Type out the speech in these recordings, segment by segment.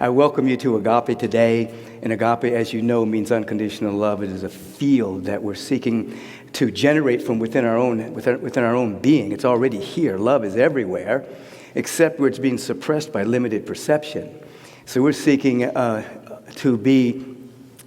I welcome you to Agape today. And Agape, as you know, means unconditional love. It is a field that we're seeking to generate from within our own being. It's already here. Love is everywhere, except where it's being suppressed by limited perception. So we're seeking to be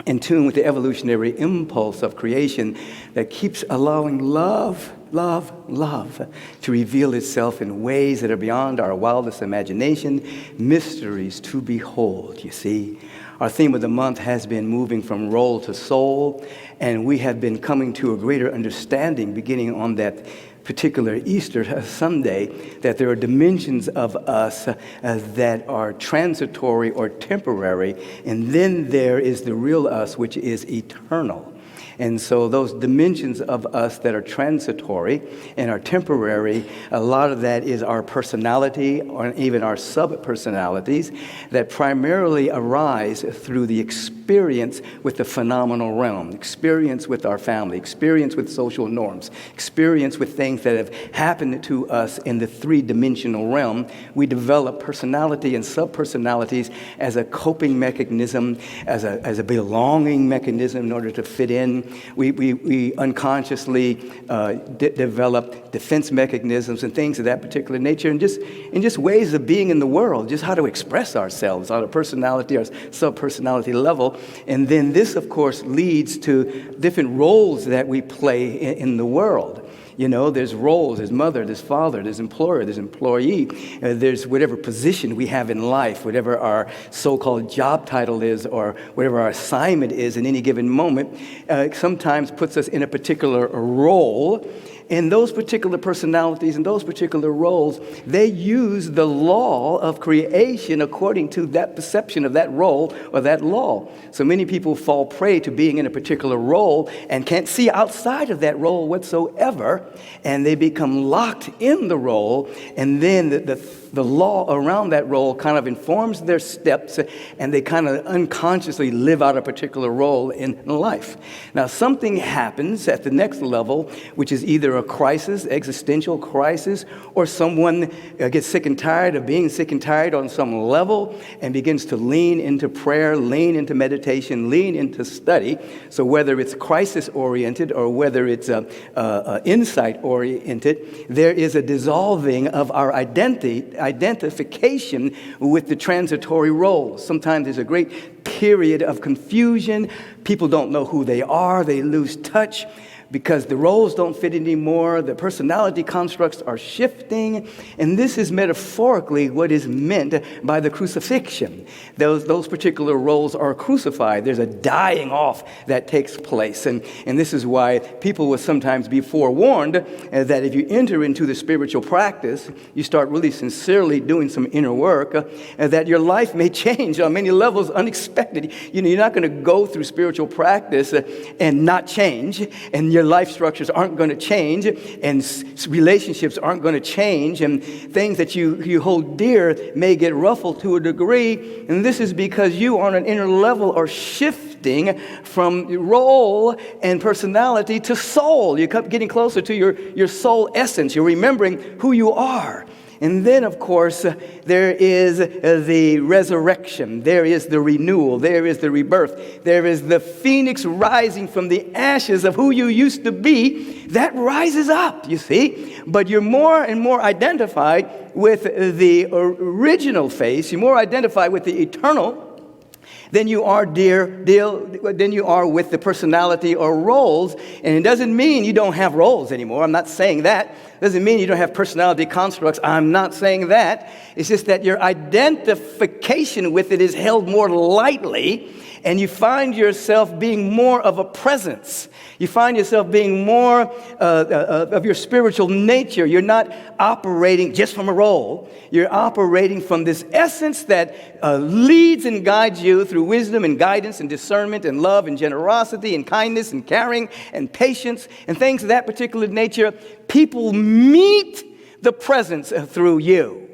in tune with the evolutionary impulse of creation that keeps allowing love to reveal itself in ways that are beyond our wildest imagination, mysteries to behold, you see. Our theme of the month has been moving from role to soul, and we have been coming to a greater understanding beginning on that particular Easter Sunday, that there are dimensions of us that are transitory or temporary, and then there is the real us, which is eternal. And so those dimensions of us that are transitory and are temporary, a lot of that is our personality or even our sub-personalities that primarily arise through the experience with the phenomenal realm, experience with our family, experience with social norms, experience with things that have happened to us in the three-dimensional realm. We develop personality and sub-personalities as a coping mechanism, as a belonging mechanism in order to fit in. We unconsciously develop defense mechanisms and things of that particular nature, and just ways of being in the world, just how to express ourselves on a personality or sub-personality level. And then this, of course, leads to different roles that we play in the world. You know, there's roles, there's mother, there's father, there's employer, there's employee, there's whatever position we have in life, whatever our so-called job title is or whatever our assignment is in any given moment, sometimes puts us in a particular role. And those particular personalities and those particular roles, they use the law of creation according to that perception of that role or that law. So many people fall prey to being in a particular role and can't see outside of that role whatsoever, and they become locked in the role, and then the law around that role kind of informs their steps, and they kind of unconsciously live out a particular role in life. Now, something happens at the next level, which is either a crisis, existential crisis, or someone gets sick and tired of being sick and tired on some level and begins to lean into prayer, lean into meditation, lean into study. So whether it's crisis-oriented or whether it's insight-oriented, there is a dissolving of our identification with the transitory roles. Sometimes there's a great period of confusion. People don't know who they are. They lose touch because the roles don't fit anymore. The personality constructs are shifting. And this is metaphorically what is meant by the crucifixion. Those particular roles are crucified. There's a dying off that takes place. And this is why people will sometimes be forewarned that if you enter into the spiritual practice, you start really sincerely doing some inner work, that your life may change on many levels unexpected. You know, you're not going to go through spiritual practice and not change, and your life structures aren't going to change, and relationships aren't going to change, and things that you hold dear may get ruffled to a degree. And this is because you on an inner level are shifting from role and personality to soul. You're getting closer to your soul essence. You're remembering who you are. And then, of course, there is the resurrection. There is the renewal. There is the rebirth. There is the phoenix rising from the ashes of who you used to be. That rises up, you see. But you're more and more identified with the original face. You're more identified with the eternal than you are than you are with the personality or roles. And it doesn't mean you don't have roles anymore. I'm not saying that. It doesn't mean you don't have personality constructs. I'm not saying that. It's just that your identification with it is held more lightly, and you find yourself being more of a presence. You find yourself being more of your spiritual nature. You're not operating just from a role. You're operating from this essence that leads and guides you through wisdom and guidance and discernment and love and generosity and kindness and caring and patience and things of that particular nature. People meet the presence through you,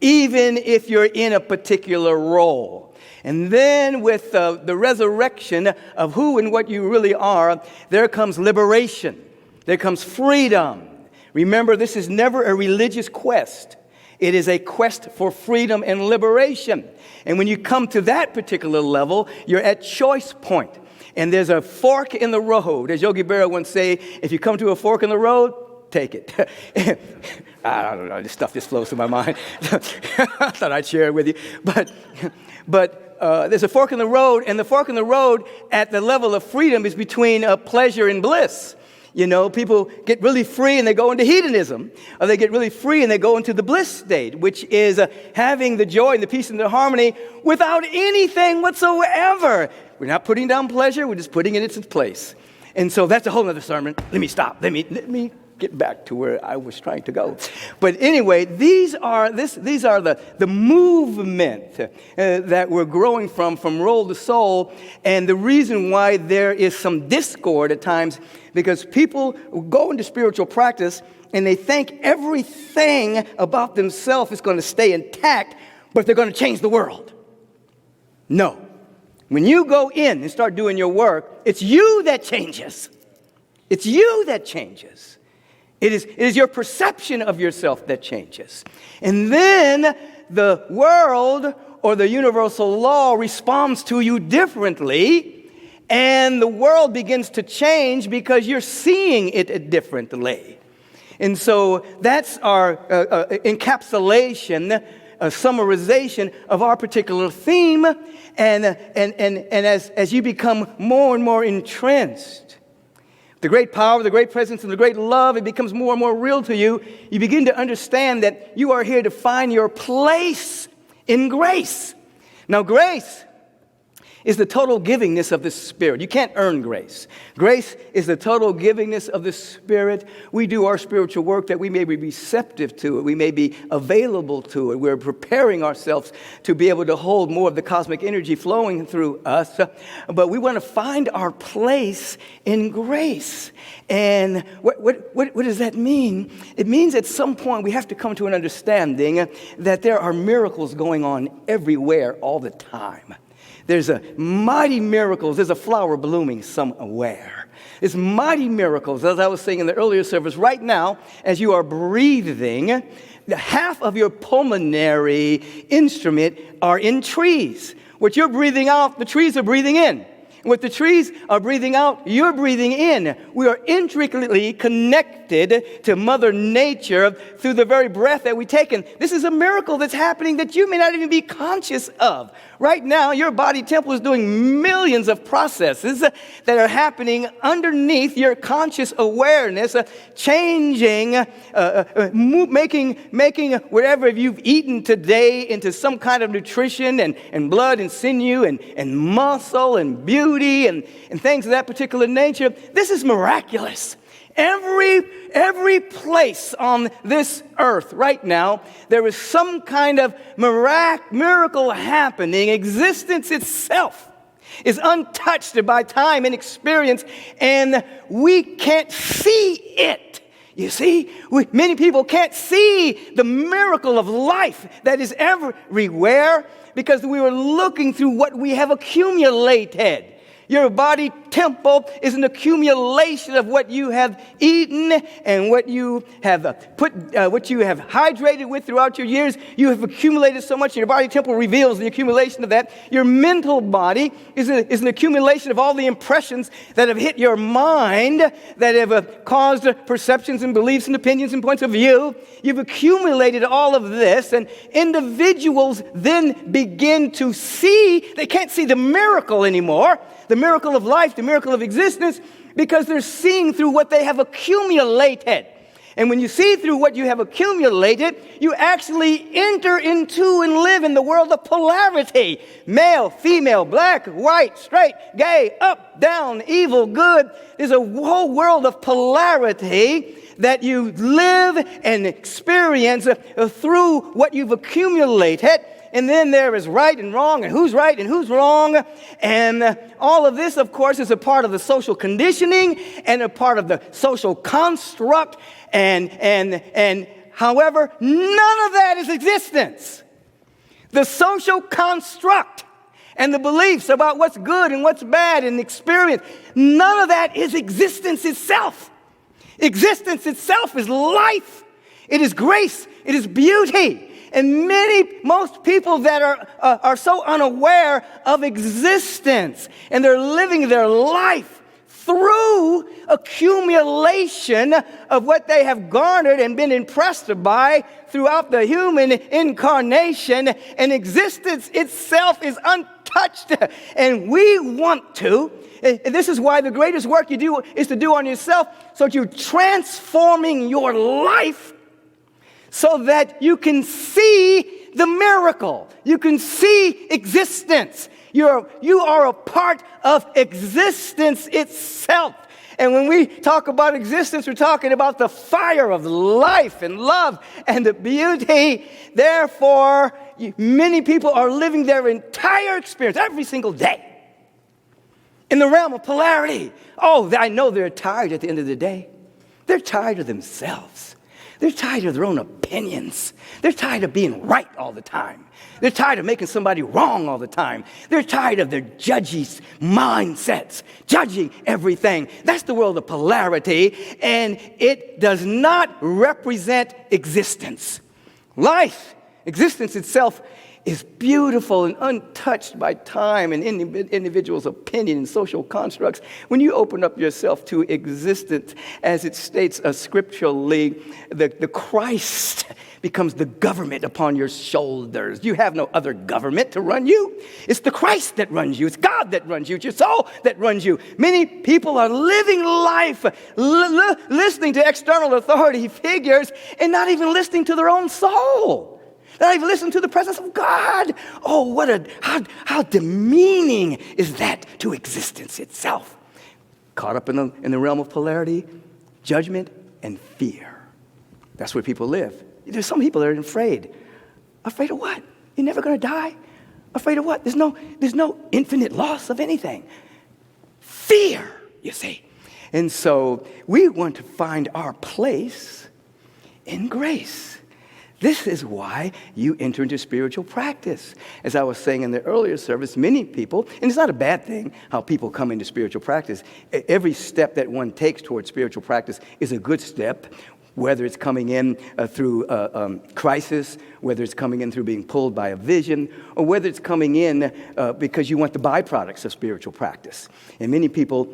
even if you're in a particular role. And then with the resurrection of who and what you really are, there comes liberation. There comes freedom. Remember, this is never a religious quest. It is a quest for freedom and liberation. And when you come to that particular level, you're at choice point. And there's a fork in the road. As Yogi Berra once say, if you come to a fork in the road, take it. I don't know, this stuff just flows through my mind. I thought I'd share it with you. But there's a fork in the road, and the fork in the road at the level of freedom is between pleasure and bliss. You know, people get really free and they go into hedonism, or they get really free and they go into the bliss state, which is having the joy and the peace and the harmony without anything whatsoever. We're not putting down pleasure, we're just putting it in its place. And so that's a whole other sermon. Let me stop. Let me get back to where I was trying to go. But anyway, these are the movement that we're growing from roll to soul. And the reason why there is some discord at times, because people go into spiritual practice and they think everything about themselves is going to stay intact, but they're going to change the world. No. When you go in and start doing your work, it's you that changes. It's you that changes. It is your perception of yourself that changes. And then the world or the universal law responds to you differently, and the world begins to change because you're seeing it differently. And so that's our encapsulation, a summarization of our particular theme. And as you become more and more entrenched, the great power, the great presence, and the great love, it becomes more and more real to you. You begin to understand that you are here to find your place in grace. Now, grace is the total givingness of the Spirit. You can't earn grace. Grace is the total givingness of the Spirit. We do our spiritual work that we may be receptive to it. We may be available to it. We're preparing ourselves to be able to hold more of the cosmic energy flowing through us. But we want to find our place in grace. And what does that mean? It means at some point we have to come to an understanding that there are miracles going on everywhere all the time. There's mighty miracles. There's a flower blooming somewhere. There's mighty miracles. As I was saying in the earlier service, right now, as you are breathing, half of your pulmonary instrument are in trees. What you're breathing out, the trees are breathing in. What the trees are breathing out, you're breathing in. We are intricately connected to Mother Nature through the very breath that we take in. This is a miracle that's happening that you may not even be conscious of. Right now, your body temple is doing millions of processes that are happening underneath your conscious awareness, changing, making whatever you've eaten today into some kind of nutrition and blood and sinew and muscle and beauty and things of that particular nature. This is miraculous. Every place on this earth right now, there is some kind of miracle happening. Existence itself is untouched by time and experience, and we can't see it. You see, many people can't see the miracle of life that is everywhere because we were looking through what we have accumulated. Your body temple is an accumulation of what you have eaten and what you have what you have hydrated with throughout your years. You have accumulated so much, and your body temple reveals the accumulation of that. Your mental body is an accumulation of all the impressions that have hit your mind, that have caused perceptions and beliefs and opinions and points of view. You've accumulated all of this, and individuals then begin to see, they can't see the miracle anymore, the miracle of life, the miracle of existence, because they're seeing through what they have accumulated. And when you see through what you have accumulated, you actually enter into and live in the world of polarity. Male, female, black, white, straight, gay, up, down, evil, good. There's a whole world of polarity that you live and experience through what you've accumulated. And then there is right and wrong, and who's right and who's wrong. And all of this, of course, is a part of the social conditioning and a part of the social construct. And however, none of that is existence. The social construct and the beliefs about what's good and what's bad and experience, none of that is existence itself. Existence itself is life. It is grace. It is beauty. And most people that are so unaware of existence, and they're living their life through accumulation of what they have garnered and been impressed by throughout the human incarnation, and existence itself is untouched. And we want to, and this is why the greatest work you do is to do on yourself, so that you're transforming your life so that you can see the miracle. You can see existence. You are a part of existence itself. And when we talk about existence, we're talking about the fire of life and love and the beauty. Therefore, many people are living their entire experience every single day in the realm of polarity. Oh, I know they're tired at the end of the day. They're tired of themselves. They're tired of their own opinions. They're tired of being right all the time. They're tired of making somebody wrong all the time. They're tired of their judgy mindsets, judging everything. That's the world of polarity, and it does not represent existence. Life, existence itself, is beautiful and untouched by time and individuals' opinion and social constructs. When you open up yourself to existence, as it states scripturally, the Christ becomes the government upon your shoulders. You have no other government to run you. It's the Christ that runs you. It's God that runs you. It's your soul that runs you. Many people are living life listening to external authority figures and not even listening to their own soul. Not even listen to the presence of God. Oh, how demeaning is that to existence itself? Caught up in the realm of polarity, judgment, and fear. That's where people live. There's some people that are afraid. Afraid of what? You're never going to die? Afraid of what? There's no infinite loss of anything. Fear, you see. And so we want to find our place in grace. This is why you enter into spiritual practice. As I was saying in the earlier service, many people, and it's not a bad thing how people come into spiritual practice. Every step that one takes towards spiritual practice is a good step, whether it's coming in through crisis, whether it's coming in through being pulled by a vision, or whether it's coming in because you want the byproducts of spiritual practice. And many people,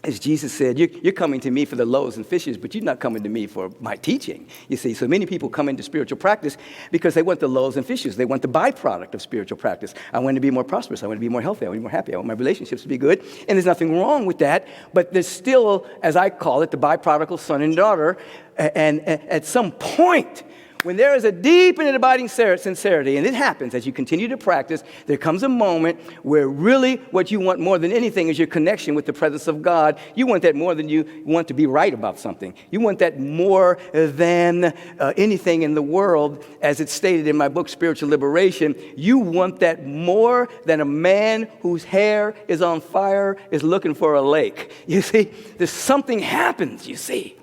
as Jesus said, you're coming to me for the loaves and fishes, but you're not coming to me for my teaching, you see. So many people come into spiritual practice because they want the loaves and fishes. They want the byproduct of spiritual practice. I want to be more prosperous. I want to be more healthy. I want to be more happy. I want my relationships to be good. And there's nothing wrong with that. But there's still, as I call it, the byproduct son and daughter. And at some point, when there is a deep and abiding sincerity, and it happens as you continue to practice, there comes a moment where really what you want more than anything is your connection with the presence of God. You want that more than you want to be right about something. You want that more than anything in the world, as it's stated in my book, Spiritual Liberation. You want that more than a man whose hair is on fire is looking for a lake. You see, there's something happens, you see,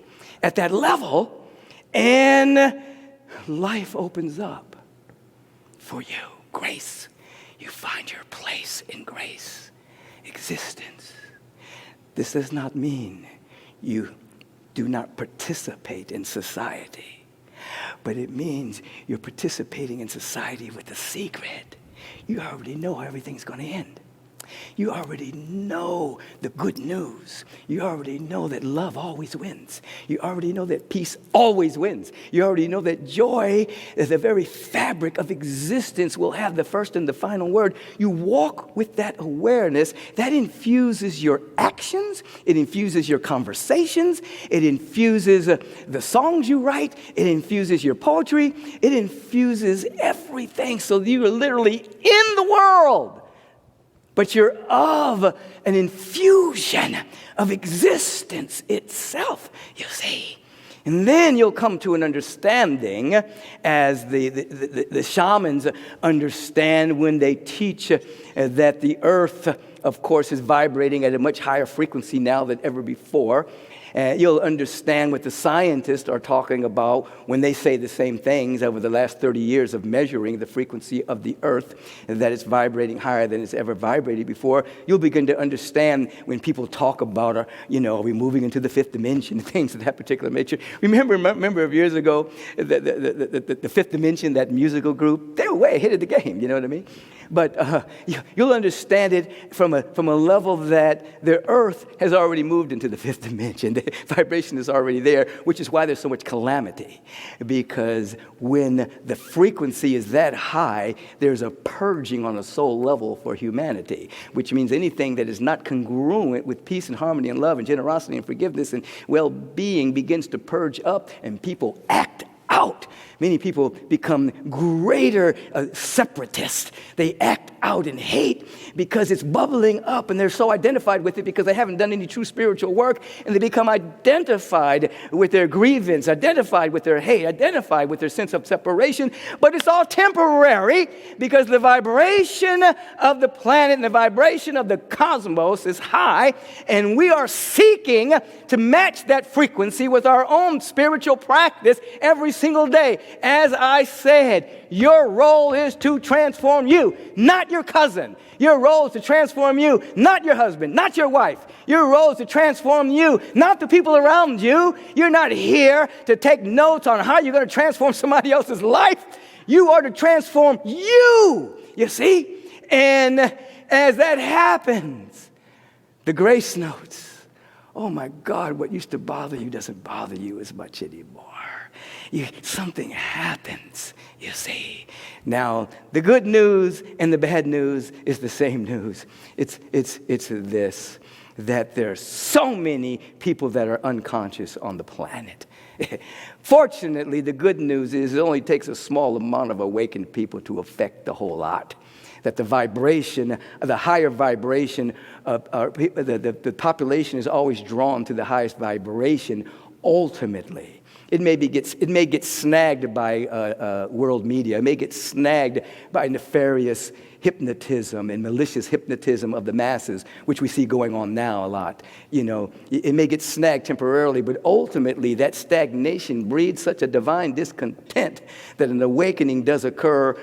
at that level, and life opens up for you. Grace. You find your place in grace. Existence. This does not mean you do not participate in society, but it means you're participating in society with a secret. You already know how everything's going to end. You already know the good news. You already know that love always wins. You already know that peace always wins. You already know that joy, as the very fabric of existence, will have the first and the final word. You walk with that awareness. That infuses your actions. It infuses your conversations. It infuses the songs you write. It infuses your poetry. It infuses everything. So you are literally in the world, but you're of an infusion of existence itself, you see. And then you'll come to an understanding, as the shamans understand when they teach that the earth, of course, is vibrating at a much higher frequency now than ever before. You'll understand what the scientists are talking about when they say the same things over the last 30 years of measuring the frequency of the earth, and that it's vibrating higher than it's ever vibrated before. You'll begin to understand when people talk about, are we moving into the fifth dimension, things of that particular nature. Remember years ago, the Fifth Dimension, that musical group, they were way ahead of the game, you know what I mean? But you'll understand it from a level that the earth has already moved into the fifth dimension. The vibration is already there, which is why there's so much calamity. Because when the frequency is that high, there's a purging on a soul level for humanity, which means anything that is not congruent with peace and harmony and love and generosity and forgiveness and well-being begins to purge up, and people act out. Many people become greater separatists. They act out in hate because it's bubbling up, and they're so identified with it because they haven't done any true spiritual work, and they become identified with their grievance, identified with their hate, identified with their sense of separation. But it's all temporary because the vibration of the planet and the vibration of the cosmos is high, and we are seeking to match that frequency with our own spiritual practice every single day. As I said, your role is to transform you, not your cousin. Your role is to transform you, not your husband, not your wife. Your role is to transform you, not the people around you. You're not here to take notes on how you're going to transform somebody else's life. You are to transform you, you see? And as that happens, the grace notes, oh my God, what used to bother you doesn't bother you as much anymore. Something happens, you see. Now, the good news and the bad news is the same news. It's this, that there's so many people that are unconscious on the planet. Fortunately, the good news is it only takes a small amount of awakened people to affect the whole lot. That the vibration, the higher vibration, the population is always drawn to the highest vibration ultimately. It may get snagged by world media. It may get snagged by nefarious hypnotism and malicious hypnotism of the masses, which we see going on now a lot. It may get snagged temporarily, but ultimately that stagnation breeds such a divine discontent that an awakening does occur,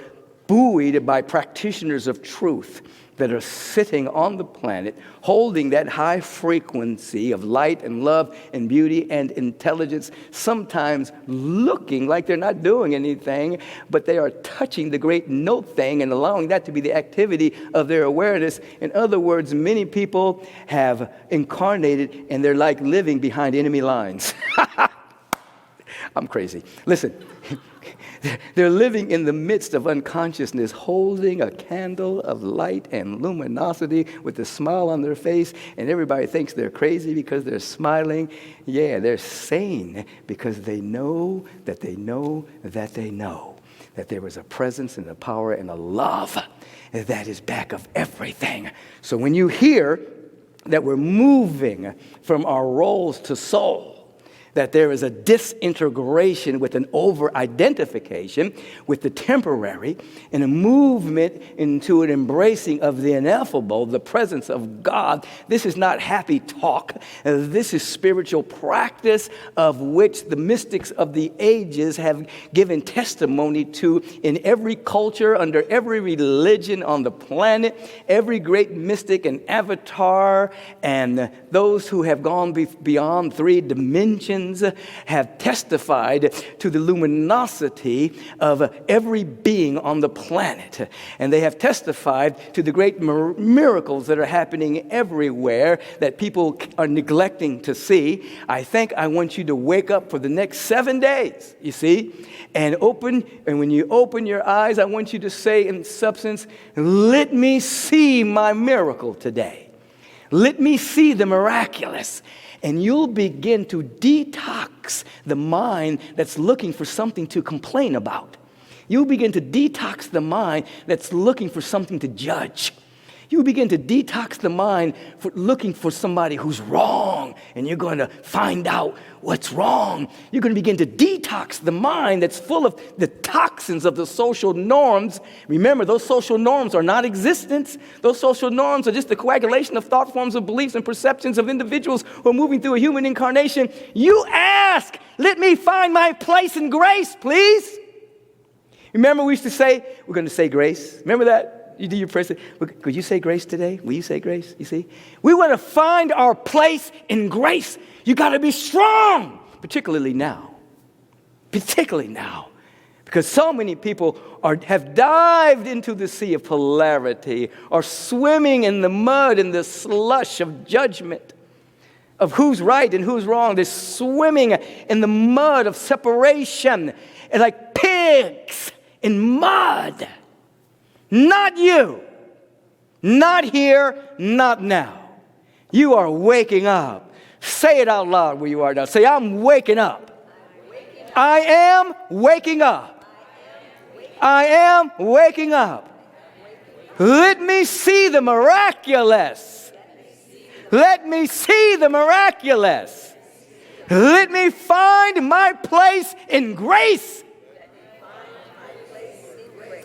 buoyed by practitioners of truth that are sitting on the planet, holding that high frequency of light and love and beauty and intelligence, sometimes looking like they're not doing anything, but they are touching the great note thing and allowing that to be the activity of their awareness. In other words, many people have incarnated and they're like living behind enemy lines. I'm crazy. Listen. They're living in the midst of unconsciousness, holding a candle of light and luminosity with a smile on their face, and everybody thinks they're crazy because they're smiling. Yeah, they're sane because they know that they know that they know that there is a presence and a power and a love that is back of everything. So when you hear that we're moving from our roles to soul, that there is a disintegration with an over-identification with the temporary and a movement into an embracing of the ineffable, the presence of God. This is not happy talk. This is spiritual practice of which the mystics of the ages have given testimony to in every culture, under every religion on the planet, every great mystic and avatar, and those who have gone beyond three dimensions have testified to the luminosity of every being on the planet. And they have testified to the great miracles that are happening everywhere that people are neglecting to see. I want you to wake up for the next 7 days, you see, and when you open your eyes, I want you to say in substance, let me see my miracle today. Let me see the miraculous. And you'll begin to detox the mind that's looking for something to complain about. You'll begin to detox the mind that's looking for something to judge. You begin to detox the mind for looking for somebody who's wrong, and you're going to find out what's wrong. You're going to begin to detox the mind that's full of the toxins of the social norms. Remember, those social norms are not existence. Those social norms are just the coagulation of thought forms, of beliefs, and perceptions of individuals who are moving through a human incarnation. You ask, let me find my place in grace, please. Remember, we used to say, we're going to say grace. Remember that? You do your prayer. Could you say grace today? Will you say grace? You see? We want to find our place in grace. You got to be strong, particularly now. Particularly now. Because so many people have dived into the sea of polarity, are swimming in the mud, in the slush of judgment, of who's right and who's wrong. They're swimming in the mud of separation, and like pigs in mud. Not you. Not here, not now. You are waking up. Say it out loud where you are now. Say, I'm waking up. I am waking up. I am waking up. Let me see the miraculous. Let me see the miraculous. Let me find my place in grace.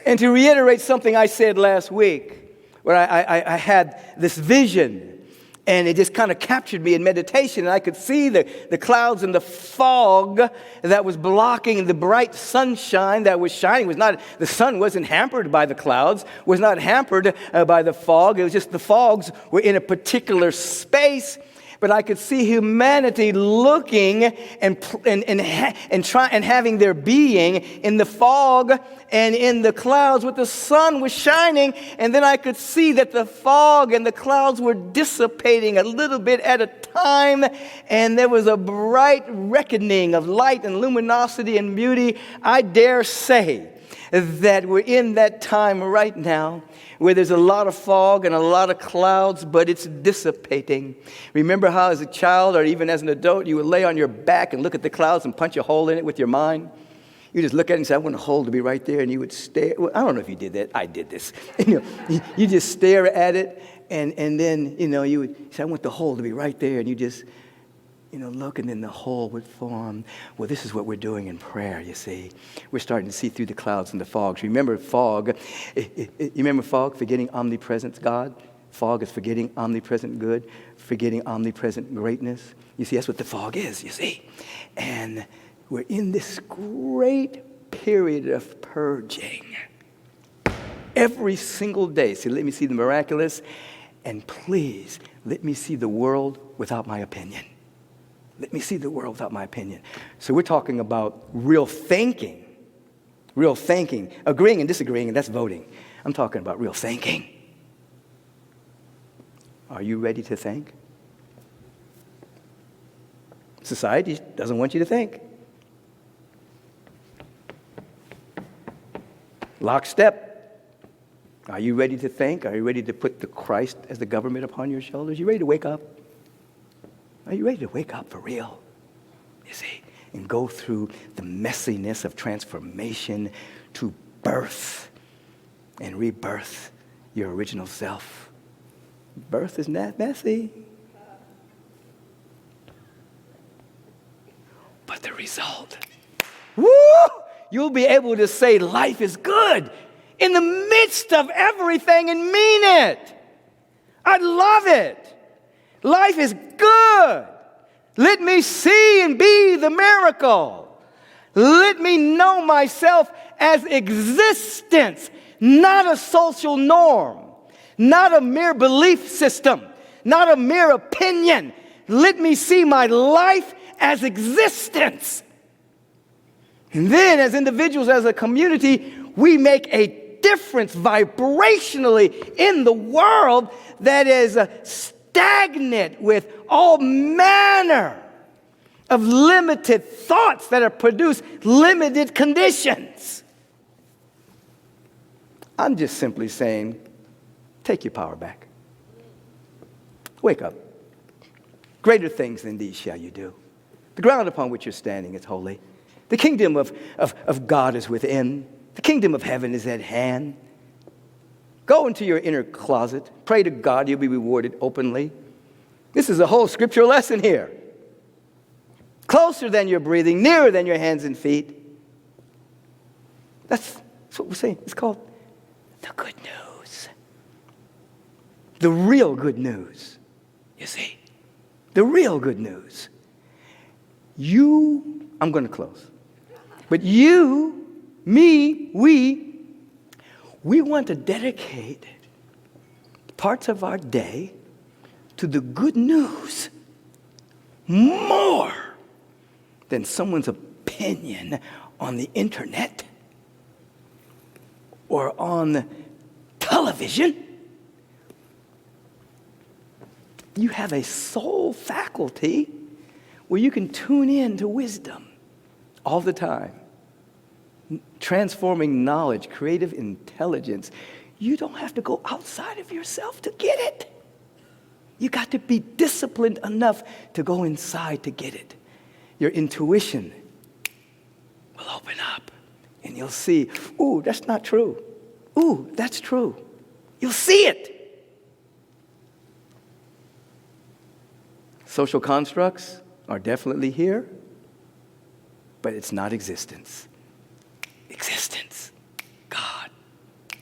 And to reiterate something I said last week, where I had this vision, and it just kind of captured me in meditation, and I could see the clouds and the fog that was blocking the bright sunshine that was shining. The sun wasn't hampered by the clouds, was not hampered by the fog. It was just the fogs were in a particular space. But I could see humanity looking and having their being in the fog and in the clouds where the sun was shining. And then I could see that the fog and the clouds were dissipating a little bit at a time. And there was a bright reckoning of light and luminosity and beauty. I dare say that we're in that time right now where there's a lot of fog and a lot of clouds, but it's dissipating. Remember how as a child or even as an adult, you would lay on your back and look at the clouds and punch a hole in it with your mind? You just look at it and say, I want a hole to be right there, and you would stare. Well, I don't know if you did that. I did this. You just stare at it, and then, you would say, I want the hole to be right there, and you just look, and then the hole would form. Well, this is what we're doing in prayer, you see. We're starting to see through the clouds and the fogs. Remember fog? You remember fog, forgetting omnipresent God? Fog is forgetting omnipresent good, forgetting omnipresent greatness. You see, that's what the fog is, you see. And we're in this great period of purging. Every single day. So let me see the miraculous, and please, let me see the world without my opinion. Let me see the world without my opinion. So we're talking about real thinking. Real thinking. Agreeing and disagreeing, and that's voting. I'm talking about real thinking. Are you ready to think? Society doesn't want you to think. Lockstep. Are you ready to think? Are you ready to put the Christ as the government upon your shoulders? You ready to wake up? Are you ready to wake up for real? You see, and go through the messiness of transformation to birth and rebirth your original self. Birth is not messy. But the result, woo! You'll be able to say life is good in the midst of everything and mean it. I love it. Life is good. Let me see and be the miracle. Let me know myself as existence, not a social norm, not a mere belief system, not a mere opinion. Let me see my life as existence. And then as individuals, as a community, we make a difference vibrationally in the world that is stagnant with all manner of limited thoughts that have produced limited conditions. I'm just simply saying, take your power back. Wake up. Greater things than these shall you do. The ground upon which you're standing is holy. The kingdom of God is within. The kingdom of heaven is at hand. Go into your inner closet. Pray to God. You'll be rewarded openly. This is a whole scriptural lesson here. Closer than your breathing, nearer than your hands and feet. That's what we're saying. It's called the good news. The real good news, you see. The real good news. I'm going to close. But you, me, we want to dedicate parts of our day to the good news more than someone's opinion on the internet or on television. You have a soul faculty where you can tune in to wisdom all the time. Transforming knowledge, creative intelligence. You don't have to go outside of yourself to get it. You got to be disciplined enough to go inside to get it. Your intuition will open up and you'll see, ooh, that's not true. Ooh, that's true. You'll see it. Social constructs are definitely here, but it's not existence. Existence. God.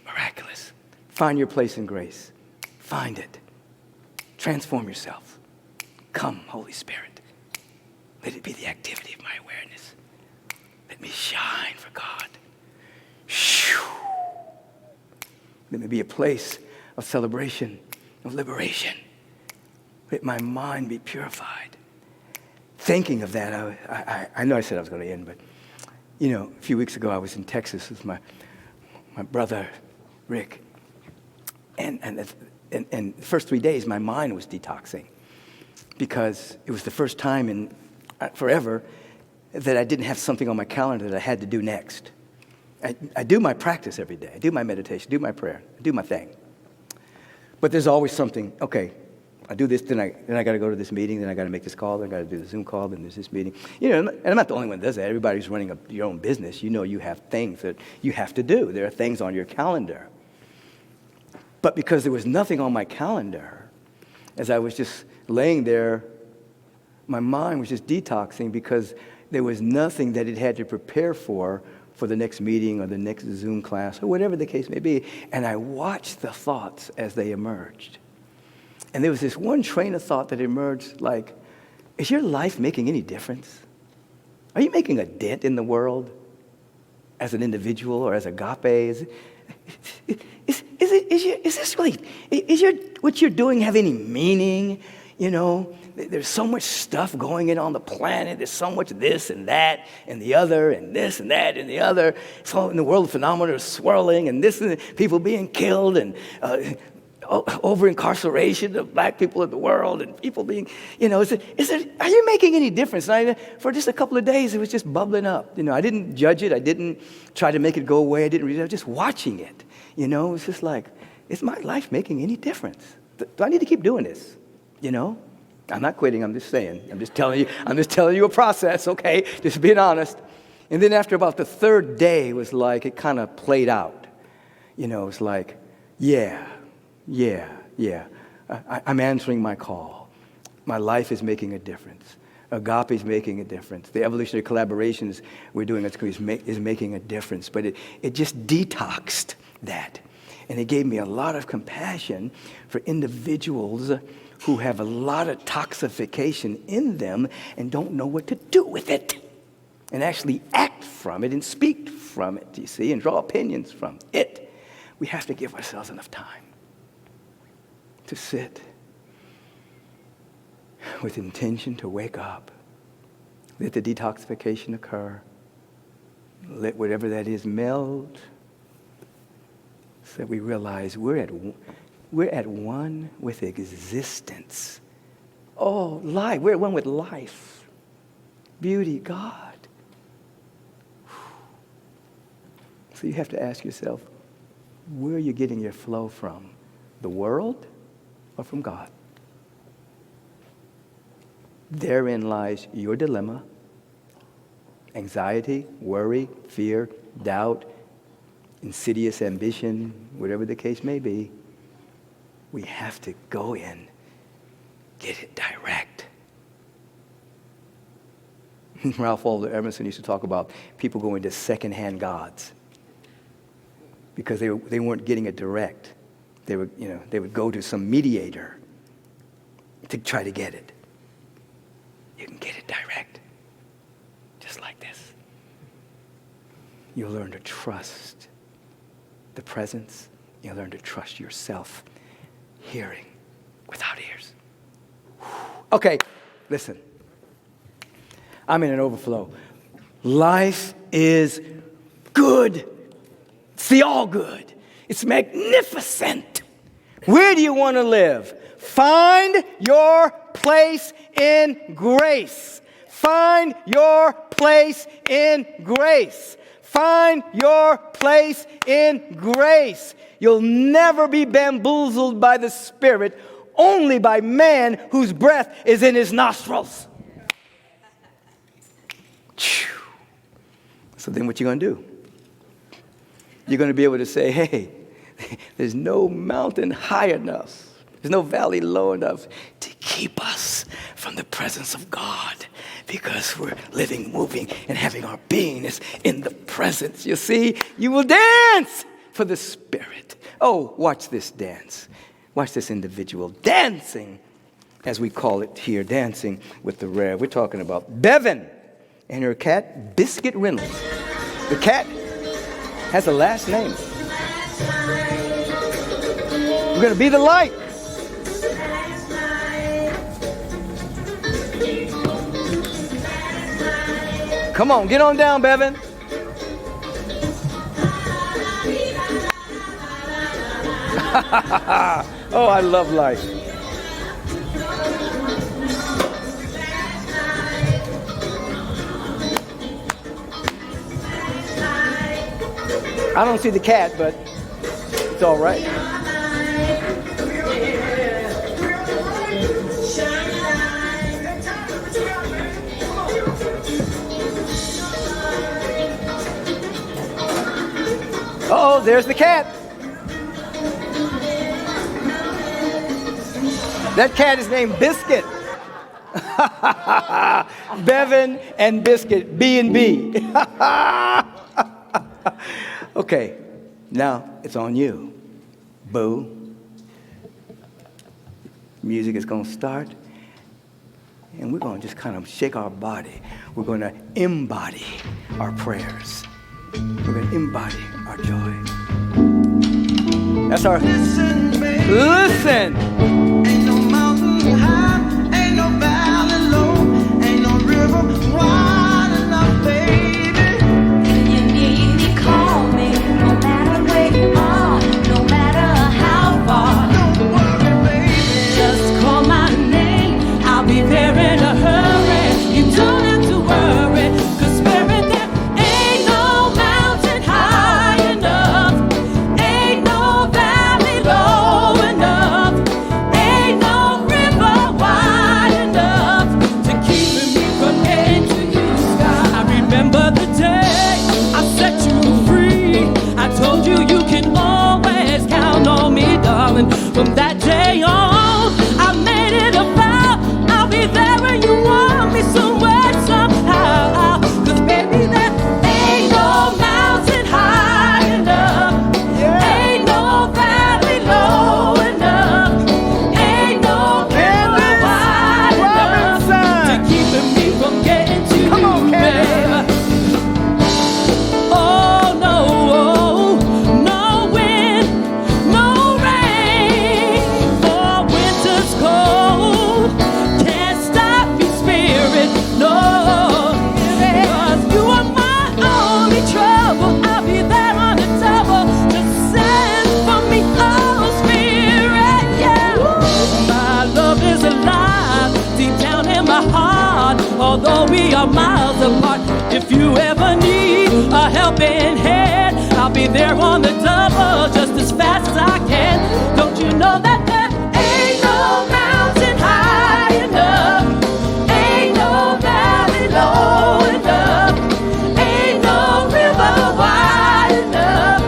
Miraculous. Find your place in grace. Find it. Transform yourself. Come, Holy Spirit. Let it be the activity of my awareness. Let me shine for God. Shoo. Let me be a place of celebration, of liberation. Let my mind be purified. Thinking of that, I know I said I was going to end, but, a few weeks ago I was in Texas with my brother, Rick. And the first 3 days, my mind was detoxing because it was the first time in forever that I didn't have something on my calendar that I had to do next. I do my practice every day. I do my meditation, do my prayer, I do my thing. But there's always something, okay, I do this, then I got to go to this meeting, then I got to make this call, then I got to do the Zoom call, then there's this meeting. And I'm not the only one that does that. Everybody's running your own business. You have things that you have to do. There are things on your calendar. But because there was nothing on my calendar, as I was just laying there, my mind was just detoxing because there was nothing that it had to prepare for the next meeting or the next Zoom class or whatever the case may be. And I watched the thoughts as they emerged. And there was this one train of thought that emerged like, is your life making any difference? Are you making a dent in the world as an individual or as Agape? What you're doing have any meaning? There's so much stuff going on the planet. There's so much this and that and the other and this and that and the other. So in the world, phenomena are swirling and this and people being killed and over-incarceration of black people in the world and people being, are you making any difference? And for just a couple of days, it was just bubbling up. I didn't judge it. I didn't try to make it go away. I was just watching it. It was just like, is my life making any difference? Do I need to keep doing this? I'm not quitting. I'm just saying. I'm just telling you a process, okay? Just being honest. And then after about the third day, it was like it kind of played out. It was like, yeah. I'm answering my call. My life is making a difference. Agape is making a difference. The evolutionary collaborations we're doing at school is making a difference. But it just detoxed that. And it gave me a lot of compassion for individuals who have a lot of toxification in them and don't know what to do with it. And actually act from it and speak from it, you see, and draw opinions from it. We have to give ourselves enough time to sit with intention to wake up. Let the detoxification occur. Let whatever that is meld so that we realize we're at one with existence. Oh, life. We're at one with life. Beauty, God. So you have to ask yourself, where are you getting your flow from? The world or from God? Therein lies your dilemma. Anxiety, worry, fear, doubt, insidious ambition, whatever the case may be, we have to go in, get it direct. Ralph Waldo Emerson used to talk about people going to secondhand gods because they weren't getting it direct. They would go to some mediator to try to get it. You can get it direct, just like this. You'll learn to trust the presence. You'll learn to trust yourself, hearing without ears. Okay, listen. I'm in an overflow. Life is good. It's the all good. It's magnificent. Where do you want to live? Find your place in grace. Find your place in grace. Find your place in grace. You'll never be bamboozled by the Spirit, only by man whose breath is in his nostrils. So then what you going to do? You're going to be able to say, hey, there's no mountain high enough. There's no valley low enough to keep us from the presence of God, because we're living, moving, and having our beingness in the presence. You see, you will dance for the Spirit. Oh, watch this dance. Watch this individual dancing, as we call it here, dancing with the Rev. We're talking about Bevan and her cat, Biscuit Reynolds. The cat has a last name. We're going to be the light. Come on, get on down, Bevan. Oh, I love life. I don't see the cat, but it's all right. Uh-oh, there's the cat. That cat is named Biscuit. Bevan and Biscuit, B&B. Okay, now it's on you. Boo. Music is going to start, and we're going to just kind of shake our body. We're going to embody our prayers. We're going to embody our joy. That's our... Listen! Ain't no mountain high, ain't no valley low, ain't no river wide enough, baby. You need to call me, no matter where you are, no matter how far. Don't worry, baby. Just call my name, I'll be there in a hurry. You don't have to worry, 'cause Spirit, there ain't no mountain high enough, ain't no valley low enough, ain't no river wide enough to keep me from getting to you, sky. I remember the day I set you free. I told you you can always count on me, darling. From that day on, I made it a vow. I'll be there when you want me somewhere, somehow. 'Cause baby, there ain't no mountain high enough, ain't no valley low enough, ain't no river wide enough to keep me from getting to you, baby. Oh no, no wind, no rain, or winter's cold can't stop me, Spirit, no. 'Cause you are my only trouble. I'll be there on the double. Just send for me, oh Spirit, yeah. My love is alive deep down in my heart, although we are miles apart. If you ever need a helping hand, I'll be there on the double just as fast as I can. Don't you know that there ain't no mountain high enough, ain't no valley low enough, ain't no river wide enough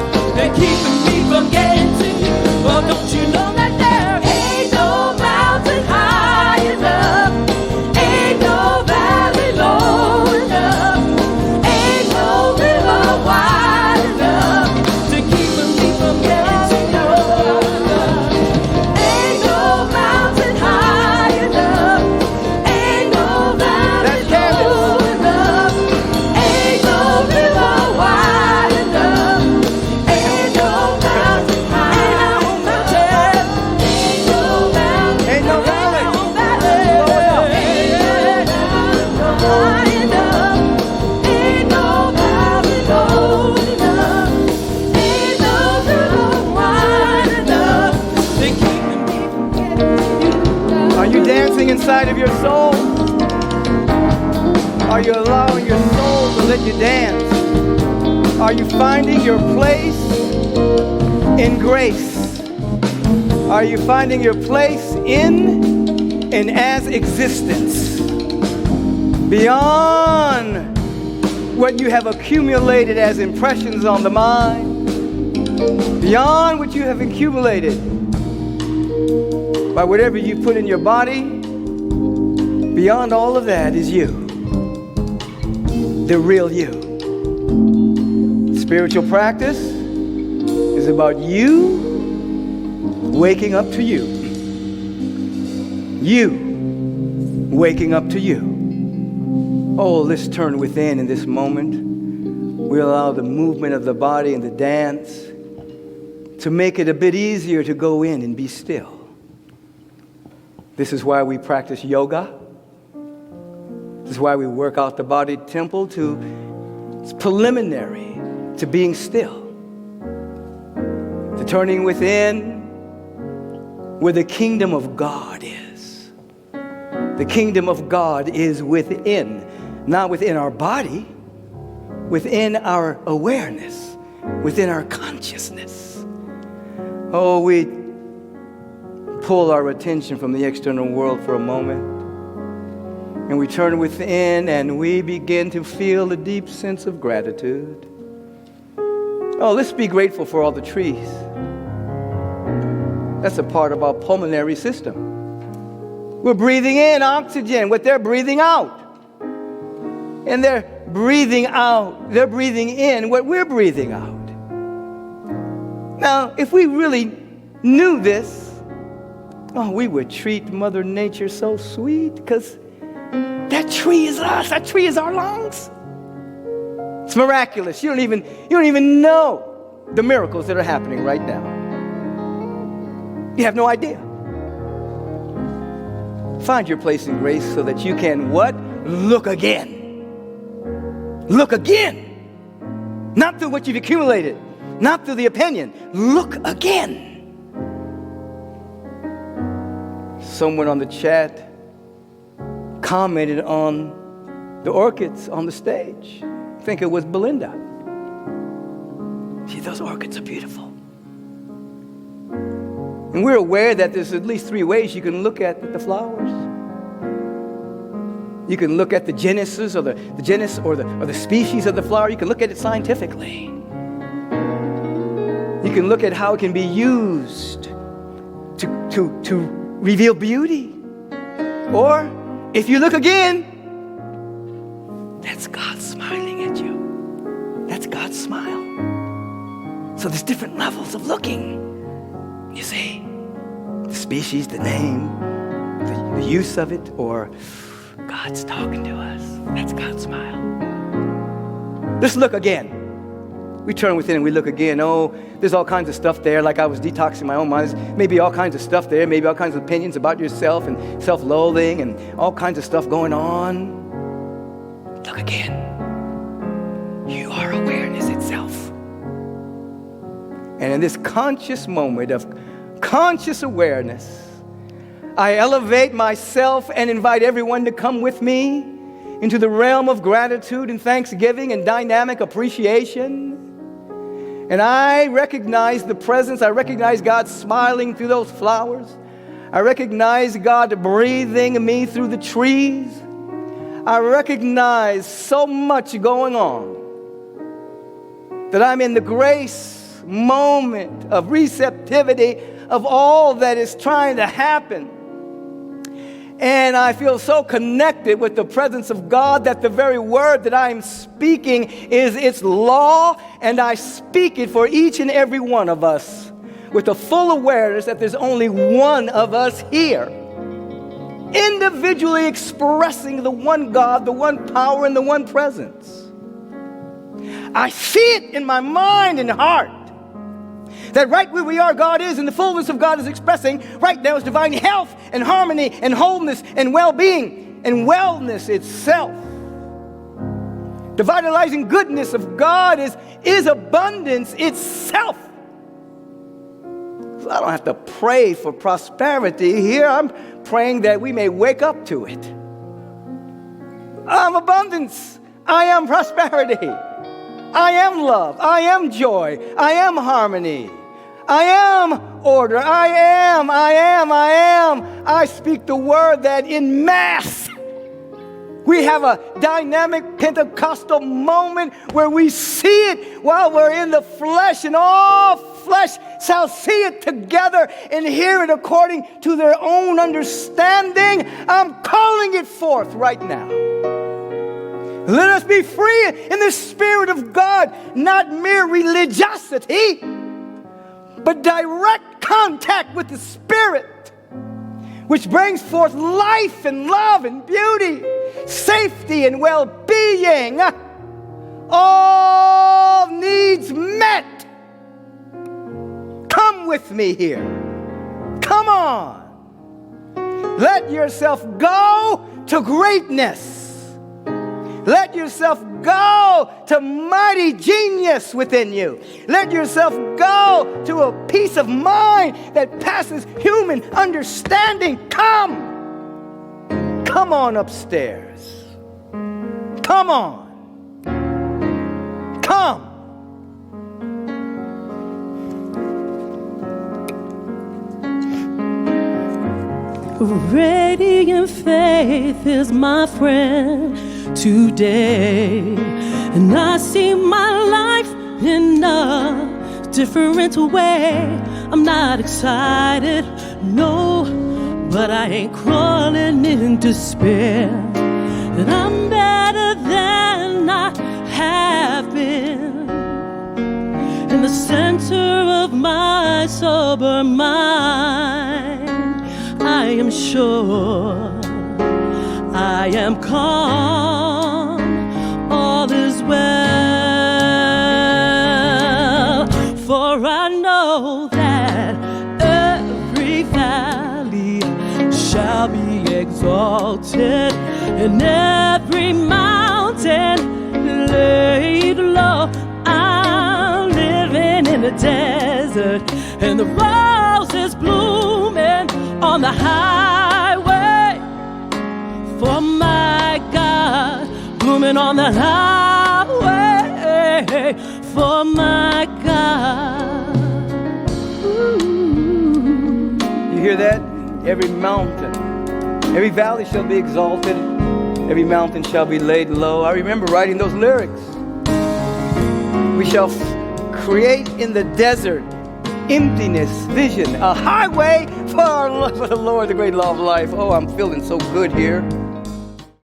inside of your soul? Are you allowing your soul to let you dance? Are you finding your place in grace? Are you finding your place in and as existence? Beyond what you have accumulated as impressions on the mind, beyond what you have accumulated by whatever you put in your body, beyond all of that is you, the real you. Spiritual practice is about you waking up to you. You waking up to you. Oh, let's turn within in this moment. We allow the movement of the body and the dance to make it a bit easier to go in and be still. This is why we practice yoga. This is why we work out the body temple it's preliminary to being still, to turning within where the kingdom of God is. The kingdom of God is within, not within our body, within our awareness, within our consciousness. Oh, we pull our attention from the external world for a moment, and we turn within and we begin to feel a deep sense of gratitude. Oh, let's be grateful for all the trees. That's a part of our pulmonary system. We're breathing in oxygen, what they're breathing out. And they're breathing in what we're breathing out. Now, if we really knew this, we would treat Mother Nature so sweet, because that tree is us. That tree is our lungs. It's miraculous. You don't even know the miracles that are happening right now. You have no idea. Find your place in grace so that you can what? Look again. Look again. Not through what you've accumulated, not through the opinion. Look again. Someone on the chat commented on the orchids on the stage. I think it was Belinda. See, those orchids are beautiful. And we're aware that there's at least 3 ways you can look at the flowers. You can look at the genesis or the species of the flower. You can look at it scientifically. You can look at how it can be used to reveal beauty. Or if you look again, that's God smiling at you. That's God's smile. So there's different levels of looking. You see, the species, the name, the use of it, or God's talking to us. That's God's smile. Let's look again. We turn within and we look again. Oh, there's all kinds of stuff there. Like I was detoxing my own mind. There's maybe all kinds of stuff there. Maybe all kinds of opinions about yourself and self-loathing and all kinds of stuff going on. Look again. You are awareness itself. And in this conscious moment of conscious awareness, I elevate myself and invite everyone to come with me into the realm of gratitude and thanksgiving and dynamic appreciation. And I recognize the presence. I recognize God smiling through those flowers. I recognize God breathing me through the trees. I recognize so much going on that I'm in the grace moment of receptivity of all that is trying to happen. And I feel so connected with the presence of God that the very word that I am speaking is its law, and I speak it for each and every one of us with the full awareness that there's only one of us here, individually expressing the one God, the one power, and the one presence. I see it in my mind and heart that right where we are, God is, and the fullness of God is expressing right now is divine health and harmony and wholeness and well-being and wellness itself. The vitalizing goodness of God is abundance itself. So I don't have to pray for prosperity here. I'm praying that we may wake up to it. I am abundance. I am prosperity. I am love. I am joy. I am harmony. I am order. I am. I speak the word that in mass we have a dynamic Pentecostal moment where we see it while we're in the flesh, and all flesh shall see it together and hear it according to their own understanding. I'm calling it forth right now. Let us be free in the Spirit of God, not mere religiosity, but direct contact with the Spirit, which brings forth life and love and beauty, safety and well-being, all needs met. Come with me here. Come on. Let yourself go to greatness. Let yourself go to mighty genius within you. Let yourself go to a peace of mind that passes human understanding. Come. Come on upstairs. Come on. Come. Radiant faith is my friend today, and I see my life in a different way. I'm not excited, no, but I ain't crawling in despair. And I'm better than I have been. In the center of my sober mind, I am sure, I am calm, all is well. For I know that every valley shall be exalted, and every mountain laid low. I'm living in the desert, and the roses blooming on the highway. For my God, blooming on the highway. For my God. Ooh. You hear that? Every mountain, every valley shall be exalted, every mountain shall be laid low. I remember writing those lyrics. We shall create in the desert emptiness, vision, a highway for the Lord, the great law of life. Oh, I'm feeling so good here.